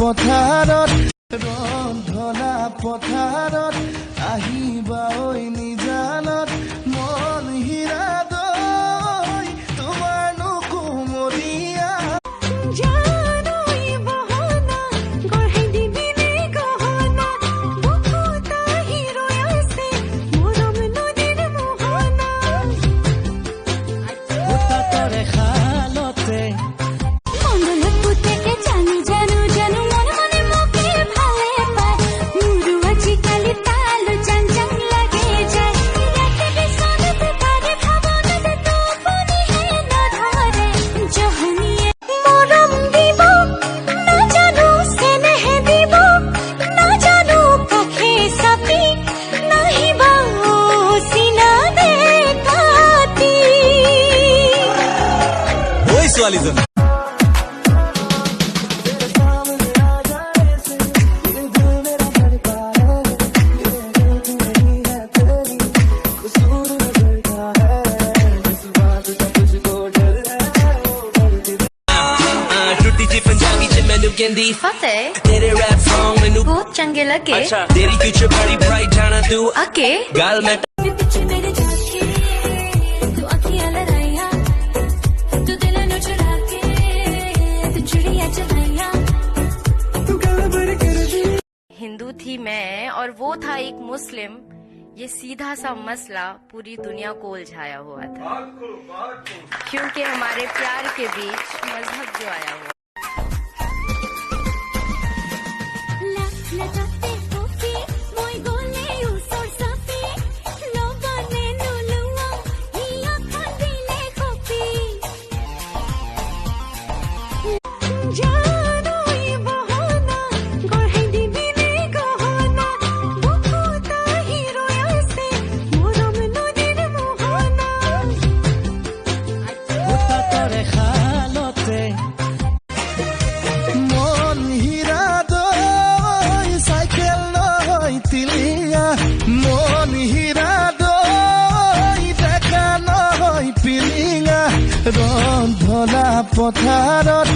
পথাৰত ৰন্ধলা পথাৰত আহিবা ঐ নিজানত মন হীৰা দৈ তোমাৰ নুকুমৰীয়া ছোৱালীজন तेरे रैप सॉन्ग में बहुत चंगे लगे। अच्छा तेरी फ्यूचर बड़ी ब्राइट जाना तू आके गाल में हिंदू थी मैं और वो था एक मुस्लिम, ये सीधा सा मसला पूरी दुनिया को उलझाया हुआ था, क्योंकि हमारे प्यार के बीच मजहब जो आया हुआ। ৰন্ধলা পথাৰত